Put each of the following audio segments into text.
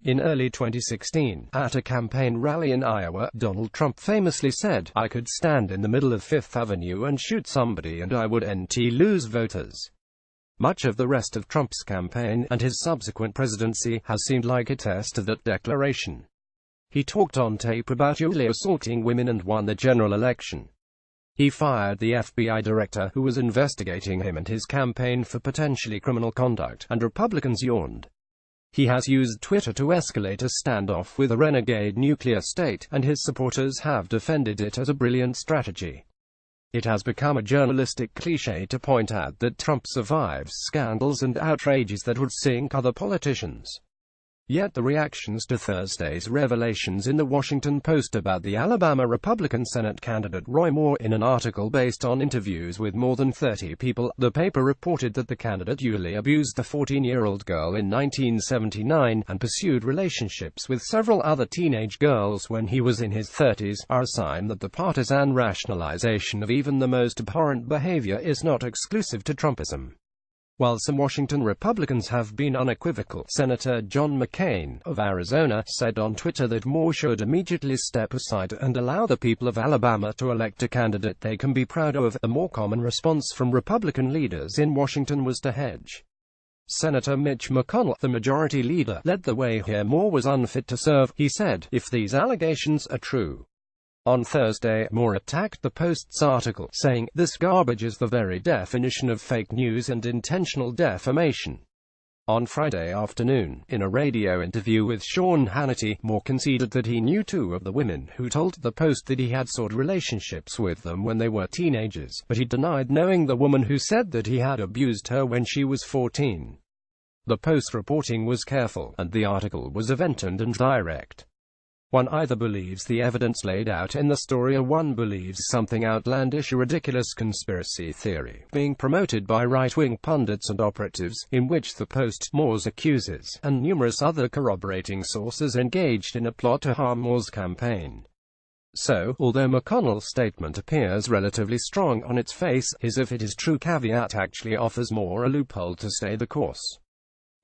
In early 2016, at a campaign rally in Iowa, Donald Trump famously said, "I could stand in the middle of Fifth Avenue and shoot somebody and I would lose voters." Much of the rest of Trump's campaign, and his subsequent presidency, has seemed like a test of that declaration. He talked on tape about Yulia assaulting women and won the general election. He fired the FBI director who was investigating him and his campaign for potentially criminal conduct, and Republicans yawned. He has used Twitter to escalate a standoff with a renegade nuclear state, and his supporters have defended it as a brilliant strategy. It has become a journalistic cliché to point out that Trump survives scandals and outrages that would sink other politicians. Yet the reactions to Thursday's revelations in the Washington Post about the Alabama Republican Senate candidate Roy Moore, in an article based on interviews with more than 30 people, the paper reported that the candidate Yulia abused a 14-year-old girl in 1979, and pursued relationships with several other teenage girls when he was in his 30s, are a sign that the partisan rationalization of even the most abhorrent behavior is not exclusive to Trumpism. While some Washington Republicans have been unequivocal, Senator John McCain, of Arizona, said on Twitter that Moore should immediately step aside and allow the people of Alabama to elect a candidate they can be proud of. The more common response from Republican leaders in Washington was to hedge. Senator Mitch McConnell, the majority leader, led the way here. Moore was unfit to serve, he said, if these allegations are true. On Thursday, Moore attacked the Post's article, saying, "This garbage is the very definition of fake news and intentional defamation." On Friday afternoon, in a radio interview with Sean Hannity, Moore conceded that he knew two of the women who told the Post that he had sought relationships with them when they were teenagers, but he denied knowing the woman who said that he had abused her when she was 14. The Post reporting was careful, and the article was event-and and direct. One either believes the evidence laid out in the story or one believes something outlandish, a ridiculous conspiracy theory being promoted by right-wing pundits and operatives, in which the Post, Moore's accusers, and numerous other corroborating sources engaged in a plot to harm Moore's campaign. So, although McConnell's statement appears relatively strong on its face, his "if it is true" caveat actually offers Moore a loophole to stay the course.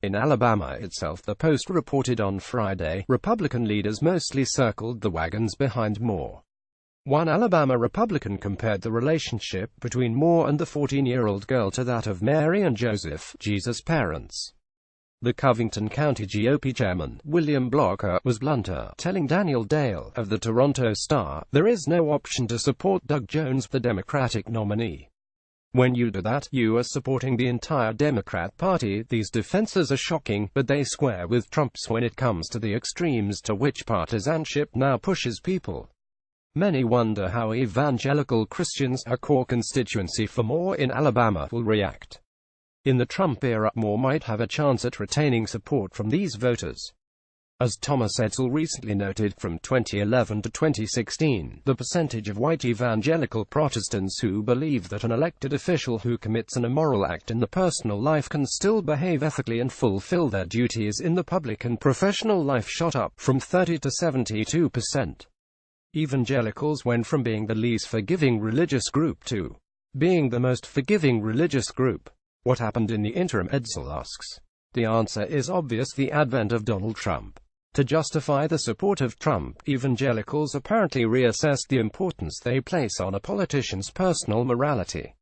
In Alabama itself, the Post reported on Friday, Republican leaders mostly circled the wagons behind Moore. One Alabama Republican compared the relationship between Moore and the 14-year-old girl to that of Mary and Joseph, Jesus' parents. The Covington County GOP chairman, William Blocker, was blunter, telling Daniel Dale, of the Toronto Star, "There is no option to support Doug Jones, the Democratic nominee. When you do that, you are supporting the entire Democrat Party. These defenses are shocking, but they square with Trump's when it comes to the extremes to which partisanship now pushes people." Many wonder how evangelical Christians, a core constituency for Moore in Alabama, will react. In the Trump era, Moore might have a chance at retaining support from these voters. As Thomas Edsall recently noted, from 2011 to 2016, the percentage of white evangelical Protestants who believe that an elected official who commits an immoral act in the personal life can still behave ethically and fulfill their duties in the public and professional life shot up, from 30 to 72%. Evangelicals went from being the least forgiving religious group to being the most forgiving religious group. What happened in the interim, Edsall asks. The answer is obvious: the advent of Donald Trump. To justify the support of Trump, evangelicals apparently reassessed the importance they place on a politician's personal morality.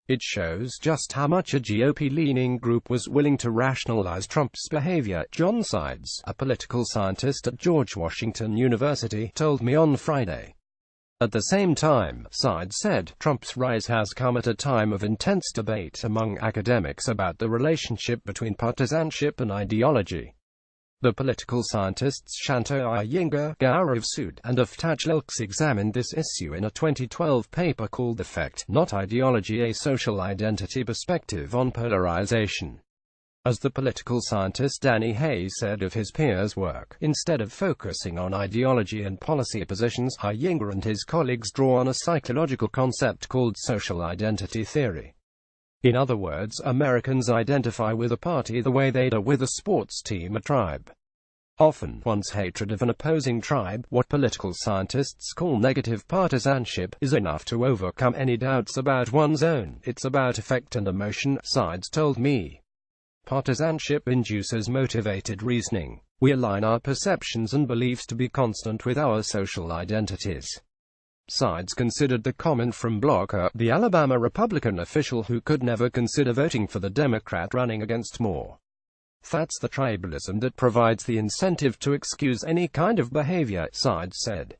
It shows just how much a GOP-leaning group was willing to rationalize Trump's behavior. John Sides, a political scientist at George Washington University, told me on Friday. At the same time, Sides said, Trump's rise has come at a time of intense debate among academics about the relationship between partisanship and ideology. The political scientists Shanto Iyengar, Gaurav Sood, and Aftach Lilks examined this issue in a 2012 paper called Effect, Not Ideology: A Social Identity Perspective on Polarization. As the political scientist Danny Hayes said of his peers' work, instead of focusing on ideology and policy positions, Iyengar and his colleagues draw on a psychological concept called social identity theory. In other words, Americans identify with a party the way they do with a sports team, a tribe. Often, one's hatred of an opposing tribe, what political scientists call negative partisanship, is enough to overcome any doubts about one's own. It's about affect and emotion, Sides told me. Partisanship induces motivated reasoning. We align our perceptions and beliefs to be constant with our social identities. Sides considered the comment from Blocker, the Alabama Republican official who could never consider voting for the Democrat running against Moore. That's the tribalism that provides the incentive to excuse any kind of behavior, Sides said.